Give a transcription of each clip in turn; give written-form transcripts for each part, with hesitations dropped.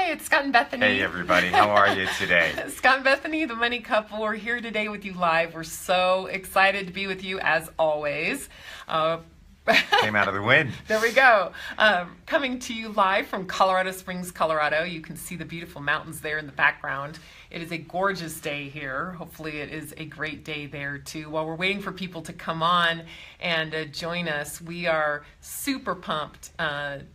Hi, it's Scott and Bethany. Hey everybody, how are you today? Scott and Bethany, the money couple, we're here today with you live. We're so excited to be with you as always. Came out of the wind. There we go. Coming to you live from Colorado Springs, Colorado. You can see the beautiful mountains there in the background. It is a gorgeous day here. Hopefully it is a great day there too. While we're waiting for people to come on and join us, we are super pumped.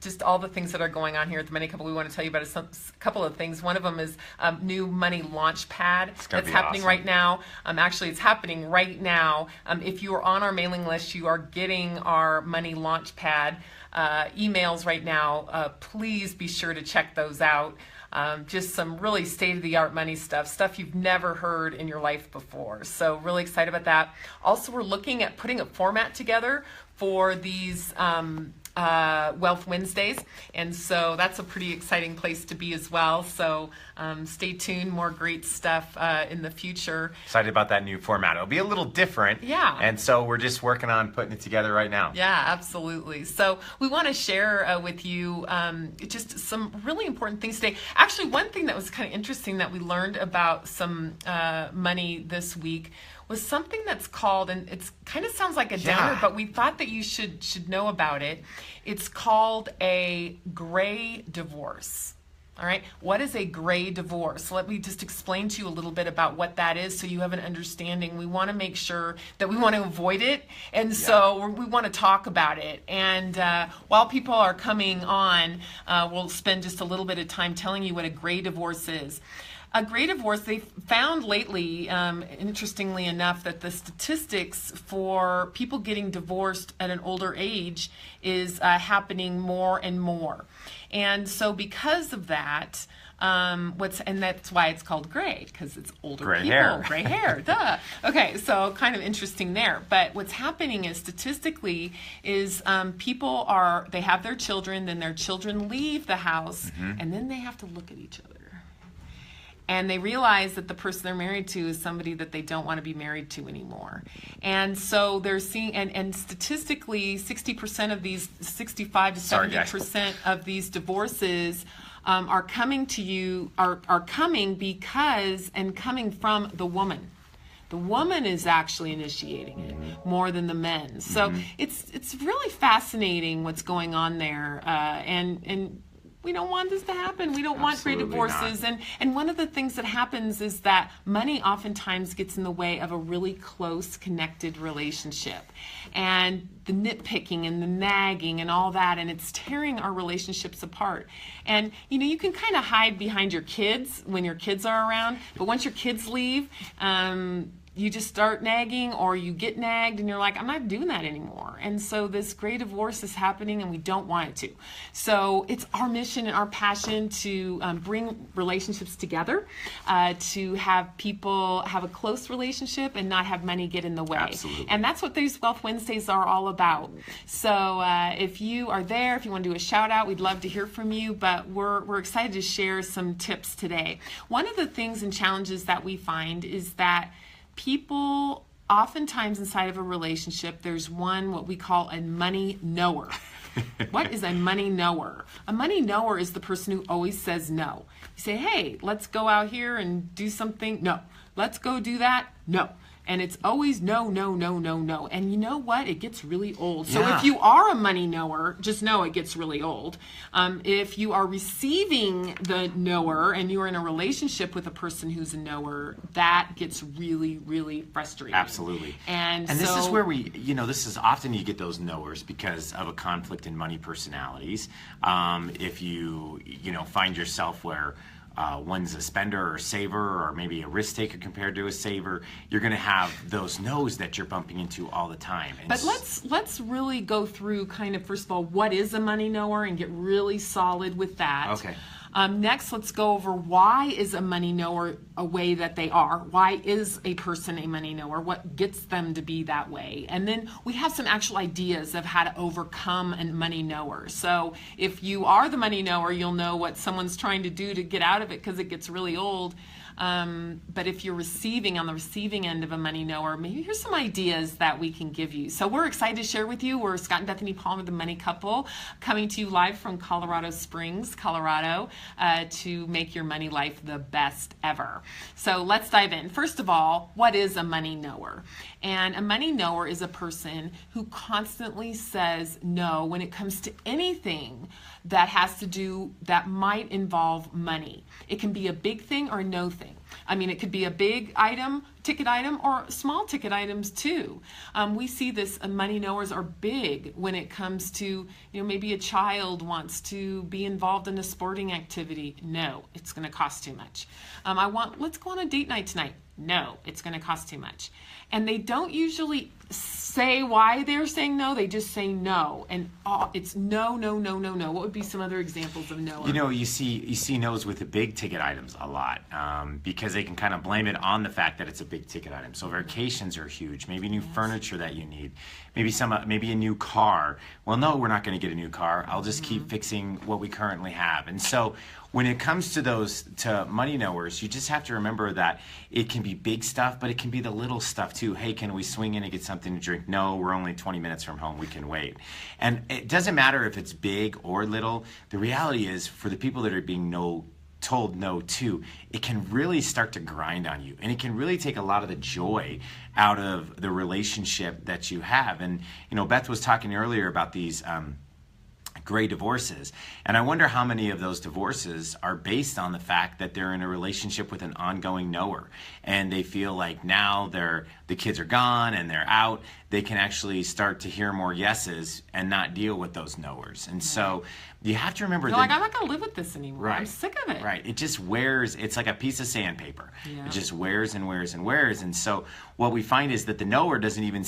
Just all the things that are going on here at the Money Couple. We want to tell you about a couple of things. One of them is a new money launch pad that's happening awesome. Right now. Actually, it's happening right now. If you are on our mailing list, you are getting our money launch pad emails right now. Please be sure to check those out. Just some really state-of-the-art money stuff you've never heard in your life before. So really excited about that. Also, we're looking at putting a format together for these Wealth Wednesdays, and so that's a pretty exciting place to be as well. So stay tuned, more great stuff in the future. Excited about that new format. It'll be a little different. Yeah. And so we're just working on putting it together right now. Yeah, absolutely. So we want to share with you just some really important things today. Actually, one thing that was kind of interesting that we learned about some money this week was something that's called, and it's kind of sounds like a downer, but we thought that you should know about it. It's called a gray divorce. All right, what is a gray divorce? Let me just explain to you a little bit about what that is so you have an understanding. We want to make sure that we want to avoid it, and so we want to talk about it. And while people are coming on, we'll spend just a little bit of time telling you what a gray divorce is. A gray divorce, they found lately, interestingly enough, that the statistics for people getting divorced at an older age is happening more and more. And so because of that, and that's why it's called gray, because it's older gray people, gray hair, duh. Okay, so kind of interesting there. But what's happening is statistically is people they have their children, then their children leave the house, and then they have to look at each other. And they realize that the person they're married to is somebody that they don't want to be married to anymore. And so they're seeing, and statistically, 60% of these, 65 to 70% of these divorces are coming to you, are coming because, and coming from the woman. The woman is actually initiating it more than the men. So it's really fascinating what's going on there. And we don't want this to happen. We don't want great divorces. And one of the things that happens is that money oftentimes gets in the way of a really close, connected relationship. And the nitpicking and the nagging and all that, and it's tearing our relationships apart. And, you can kind of hide behind your kids when your kids are around, but once your kids leave, you just start nagging, or you get nagged and you're like, I'm not doing that anymore. And so this gray divorce is happening and we don't want it to. So it's our mission and our passion to bring relationships together, to have people have a close relationship and not have money get in the way. Absolutely. And that's what these Wealth Wednesdays are all about. So if you are there, if you want to do a shout out, we'd love to hear from you, but we're excited to share some tips today. One of the things and challenges that we find is that people, oftentimes inside of a relationship, there's what we call a money knower. What is a money knower? A money knower is the person who always says no. You say, hey, let's go out here and do something. No. Let's go do that. No. And it's always no, no, no, no, no. And you know what? It gets really old. So if you are a money knower, just know it gets really old. If you are receiving the knower and you're in a relationship with a person who's a knower, that gets really, really frustrating. Absolutely. And this is where this is often you get those knowers because of a conflict in money personalities. If you find yourself where one's a spender or saver, or maybe a risk taker compared to a saver, you're going to have those no's that you're bumping into all the time. And but let's really go through kind of, first of all, what is a money knower and get really solid with that. Okay. Next, let's go over why is a money knower a way that they are. Why is a person a money knower? What gets them to be that way? And then we have some actual ideas of how to overcome a money knower. So if you are the money knower, you'll know what someone's trying to do to get out of it because it gets really old. But if you're receiving, on the receiving end of a money knower, maybe here's some ideas that we can give you. So we're excited to share with you. We're Scott and Bethany Palmer, the Money Couple, coming to you live from Colorado Springs, Colorado, to make your money life the best ever. So let's dive in. First of all, what is a money knower? And a money knower is a person who constantly says no when it comes to anything that has to do, that might involve money. It can be a big thing or no thing. I mean, it could be a big item, ticket item, or small ticket items too. We see this, money knowers are big when it comes to, maybe a child wants to be involved in a sporting activity. No, it's going to cost too much. Let's go on a date night tonight. No, it's going to cost too much. And they don't usually say why they're saying no. They just say no. And it's no, no, no, no, no. What would be some other examples of no? You see no's with the big ticket items a lot because they can kind of blame it on the fact that it's a big ticket item. So vacations are huge. Maybe new furniture that you need. Maybe a new car. Well, no, we're not going to get a new car. I'll just keep fixing what we currently have. And so when it comes to money knowers, you just have to remember that it can be big stuff, but it can be the little stuff too. Hey, can we swing in and get something to drink? No, we're only 20 minutes from home. We can wait. And it doesn't matter if it's big or little. The reality is, for the people that are being told no to, it can really start to grind on you, and it can really take a lot of the joy out of the relationship that you have. And Beth was talking earlier about these gray divorces, and I wonder how many of those divorces are based on the fact that they're in a relationship with an ongoing knower, and they feel like now the kids are gone and they're out, they can actually start to hear more yeses and not deal with those knowers. And so you have to remember that, I'm not going to live with this anymore. Right. I'm sick of it. Right. It just wears. It's like a piece of sandpaper. Yeah. It just wears and wears and wears. And so what we find is that the knower doesn't even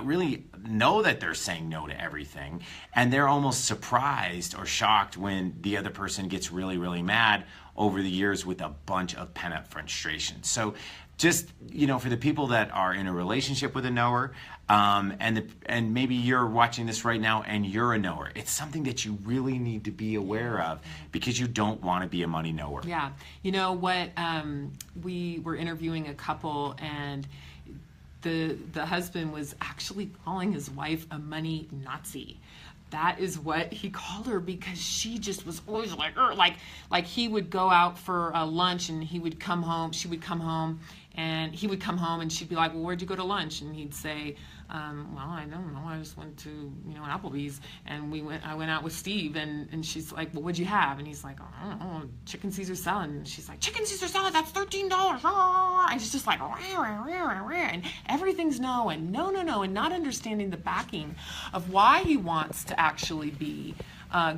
really know that they're saying no to everything, and they're almost surprised or shocked when the other person gets really, really mad over the years with a bunch of pent-up frustration. So just, for the people that are in a relationship with a knower, and maybe you're watching this right now and you're a knower, it's something that you really need to be aware of, because you don't want to be a money knower. Yeah. You know what? We were interviewing a couple, and the husband was actually calling his wife a money Nazi. That is what he called her, because she just was always like he would go out for lunch, and she would come home, and he would come home, and she'd be like, well, where'd you go to lunch? And he'd say, well, I don't know, I just went to, an Applebee's, and I went out with Steve, and she's like, well, what'd you have? And he's like, oh, I don't know, chicken Caesar salad. And she's like, chicken Caesar salad, that's $13. And she's just like, rah, rah, rah, rah, and everything's no, and no, and not understanding the backing of why he wants to actually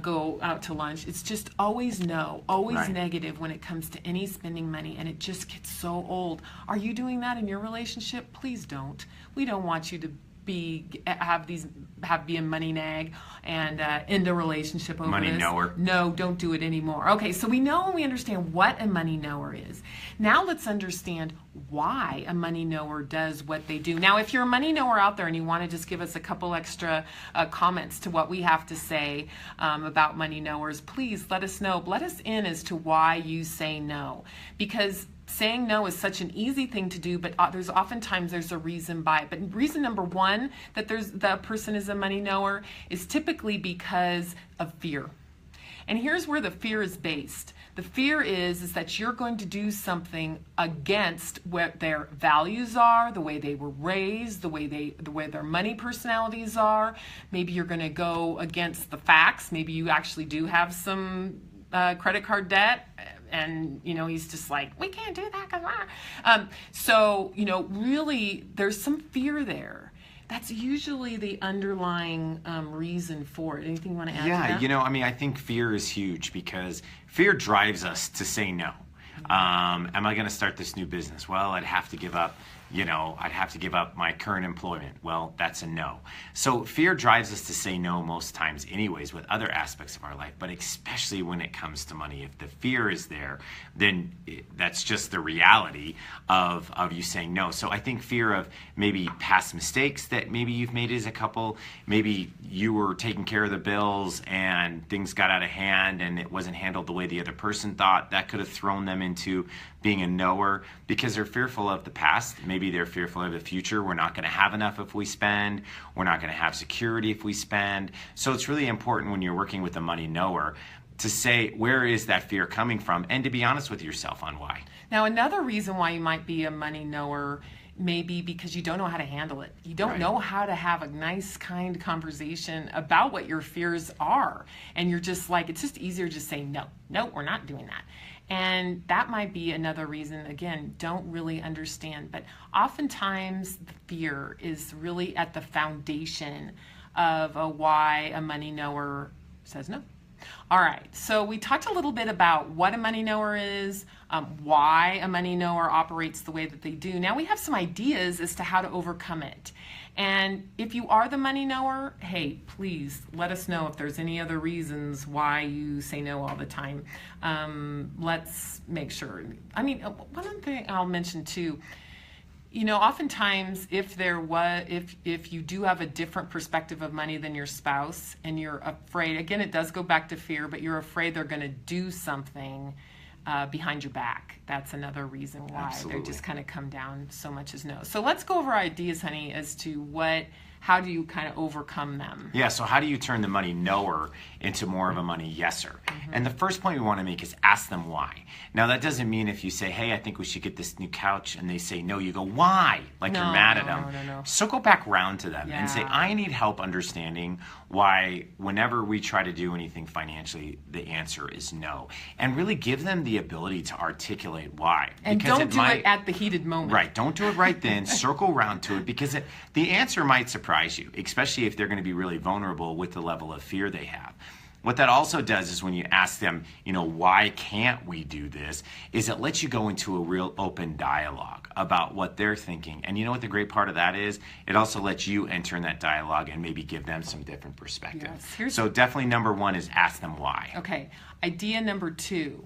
go out to lunch. It's just always no, always right. Negative when it comes to any spending money, and it just gets so old. Are you doing that in your relationship? Please don't. We don't want you to be a money nag and end a relationship over money this. Knower. No, don't do it anymore. Okay, so we know and we understand what a money knower is. Now let's understand why a money knower does what they do. Now, if you're a money knower out there and you want to just give us a couple extra comments to what we have to say about money knowers, please let us know. Let us in as to why you say no, because saying no is such an easy thing to do, but there's a reason by it. But reason number one that the person is a money knower is typically because of fear. And here's where the fear is based. The fear is that you're going to do something against what their values are, the way they were raised, the way their money personalities are. Maybe you're going to go against the facts. Maybe you actually do have some credit card debt. And, he's just like, we can't do that because so, really there's some fear there. That's usually the underlying reason for it. Anything you want to add to that? I think fear is huge, because fear drives us to say no. Am I going to start this new business? Well, I'd have to give up, I'd have to give up my current employment. Well, that's a no. So fear drives us to say no most times anyways with other aspects of our life, but especially when it comes to money. If the fear is there, then that's just the reality of you saying no. So I think fear of maybe past mistakes that maybe you've made as a couple, maybe you were taking care of the bills and things got out of hand and it wasn't handled the way the other person thought, that could have thrown them into being a knower because they're fearful of the past. Maybe they're fearful of the future. We're not going to have enough if we spend. We're not going to have security if we spend. So it's really important when you're working with a money knower to say, where is that fear coming from? And to be honest with yourself on why. Now, another reason why you might be a money knower may be because you don't know how to handle it. You don't know how to have a nice, kind conversation about what your fears are. And you're just like, it's just easier to just say, no, we're not doing that. And that might be another reason, again, don't really understand. But oftentimes the fear is really at the foundation of why a money knower says no. All right, so we talked a little bit about what a money knower is, why a money knower operates the way that they do. Now we have some ideas as to how to overcome it. And if you are the money knower, hey, please let us know if there's any other reasons why you say no all the time. Let's make sure. I mean, one thing I'll mention too, oftentimes if you do have a different perspective of money than your spouse and you're afraid, again, it does go back to fear, but you're afraid they're going to do something behind your back. That's another reason why Absolutely. they just kind of come down so much as no. So let's go over ideas, honey, as to how do you kind of overcome them? Yeah, so how do you turn the money knower into more of a money yeser? And the first point we want to make is ask them why. Now, that doesn't mean if you say, hey, I think we should get this new couch, and they say no, you go, why? Like you're mad at them. No. So go back round to them and say, Yeah. I need help understanding why whenever we try to do anything financially, the answer is no. And really give them the ability to articulate why. And because don't do it at the heated moment. Right, don't do it right then. Circle around to it because the answer might surprise you, especially if they're going to be really vulnerable with the level of fear they have. What that also does is when you ask them, why can't we do this, is it lets you go into a real open dialogue about what they're thinking. And you know what the great part of that is? It also lets you enter in that dialogue and maybe give them some different perspective. Yes. So definitely number one is ask them why. Okay. Idea number 2.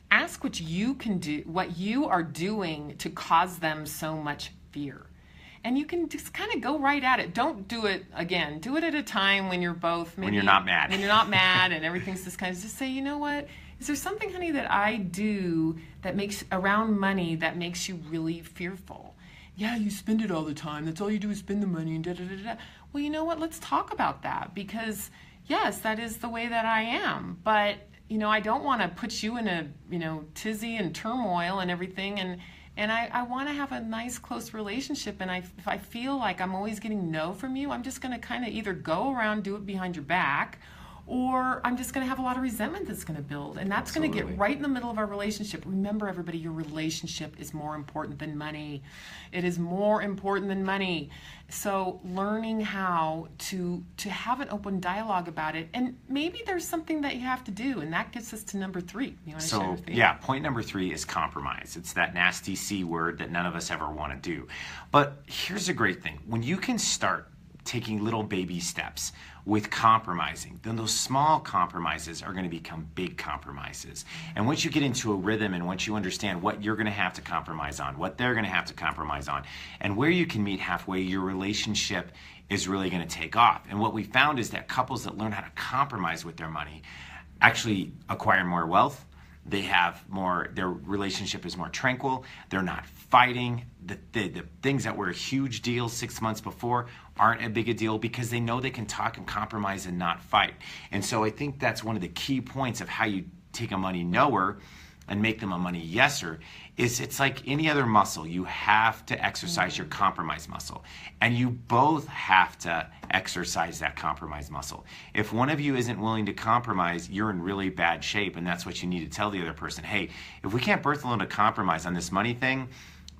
Ask what you can do, what you are doing to cause them so much fear. And you can just kind of go right at it. Don't do it again. Do it at a time when you're both maybe... When you're not mad. When you're not mad and everything's just kind of just say, you know what? Is there something, honey, that I do that makes around money that makes you really fearful? Yeah, you spend it all the time. That's all you do is spend the money and da-da-da-da. Well, you know what? Let's talk about that because, yes, that is the way that I am. But, I don't want to put you in a, tizzy and turmoil and everything. And I want to have a nice, close relationship. And if I feel like I'm always getting no from you, I'm just going to kind of either go around, do it behind your back, or I'm just going to have a lot of resentment that's going to build. And that's going to get right in the middle of our relationship. Remember, everybody, your relationship is more important than money. It is more important than money. So learning how to have an open dialogue about it. And maybe there's something that you have to do. And that gets us to number 3. You want to share with me? Yeah, point number 3 is compromise. It's that nasty C word that none of us ever want to do. But here's a great thing. When you can start taking little baby steps with compromising, then those small compromises are going to become big compromises. And once you get into a rhythm and once you understand what you're going to have to compromise on, what they're going to have to compromise on, and where you can meet halfway, your relationship is really going to take off. And what we found is that couples that learn how to compromise with their money actually acquire more wealth. They have more, their relationship is more tranquil. They're not fighting. The things that were a huge deal 6 months before aren't a big a deal because they know they can talk and compromise and not fight. And so I think that's one of the key points of how you take a money knower and make them a money yeser is it's like any other muscle. You have to exercise your compromise muscle. And you both have to exercise that compromise muscle. If one of you isn't willing to compromise, you're in really bad shape. And that's what you need to tell the other person. Hey, if we can't both learn to compromise on this money thing,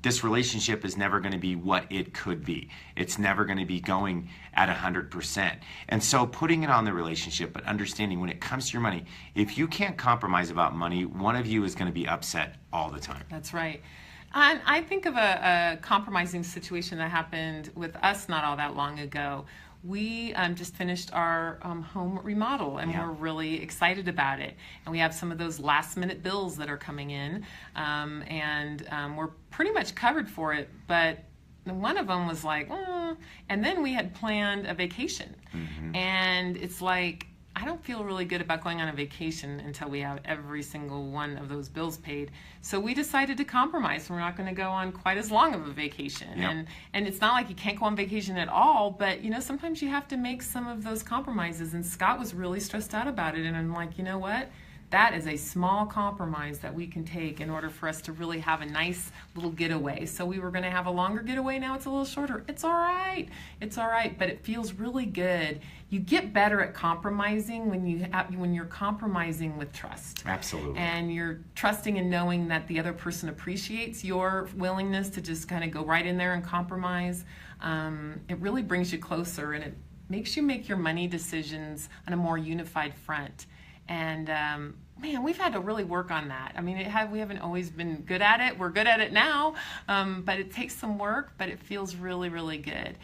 this relationship is never going to be what it could be. It's never going to be going at 100%. And so putting it on the relationship, but understanding when it comes to your money, if you can't compromise about money, one of you is going to be upset all the time. That's right. And I think of a compromising situation that happened with us not all that long ago. We just finished our home remodel, and we're really excited about it. And we have some of those last-minute bills that are coming in, and we're pretty much covered for it. But one of them was like, and then we had planned a vacation, and it's like, I don't feel really good about going on a vacation until we have every single one of those bills paid. So we decided to compromise. We're not going to go on quite as long of a vacation. Yep. And it's not like you can't go on vacation at all, but sometimes you have to make some of those compromises. And Scott was really stressed out about it. And I'm like, you know what? That is a small compromise that we can take in order for us to really have a nice little getaway. So we were going to have a longer getaway. Now it's a little shorter. It's all right. It's all right, but it feels really good. You get better at compromising when you're compromising with trust. Absolutely. And you're trusting and knowing that the other person appreciates your willingness to just kind of go right in there and compromise. It really brings you closer, and it makes you make your money decisions on a more unified front. And man, we've had to really work on that. I mean, we haven't always been good at it. We're good at it now, but it takes some work, but it feels really, really good.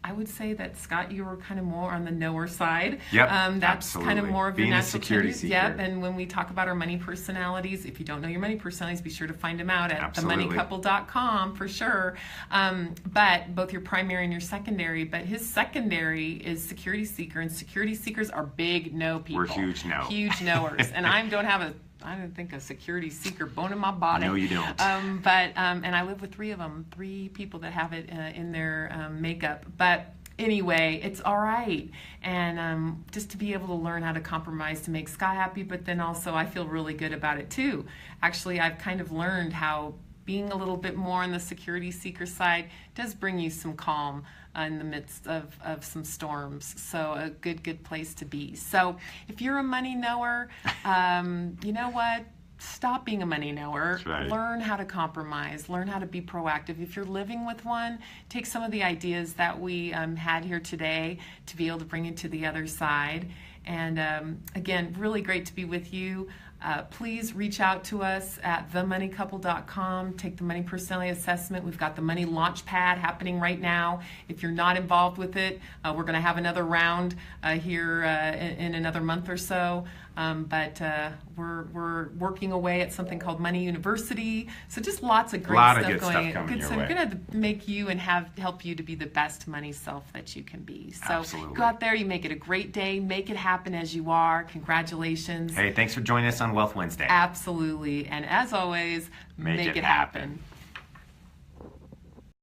I would say that, Scott, you were kind of more on the knower side. Yep, that's absolutely. kind of more of Being your a natural security tendency. seeker. Yep, and when we talk about our money personalities, if you don't know your money personalities, be sure to find them out at Absolutely. themoneycouple.com for sure. But both your primary and your secondary, but his secondary is security seeker, and security seekers are big no people. We're huge no. Huge knowers. And I don't think a security seeker bone in my body. No, you don't. And I live with three people that have it in their makeup. But anyway, it's all right. And just to be able to learn how to compromise to make Scott happy, but then also I feel really good about it too. Actually, I've kind of learned how being a little bit more on the security seeker side does bring you some calm in the midst of some storms. So a good place to be. So if you're a money knower, you know what? Stop being a money knower. That's right. Learn how to compromise. Learn how to be proactive. If you're living with one, take some of the ideas that we had here today to be able to bring it to the other side. And again, really great to be with you. Please reach out to us at themoneycouple.com. Take the money personality assessment. We've got the money launch pad happening right now. If you're not involved with it, we're going to have another round here in another month or so. But we're working away at something called Money University. So just lots of great stuff good going. Stuff coming your way. I'm going to make you and help you to be the best money self that you can be. So Absolutely. Go out there, you make it a great day, make it happen as you are. Congratulations. Hey, thanks for joining us on Wealth Wednesday. Absolutely. And as always, make it happen.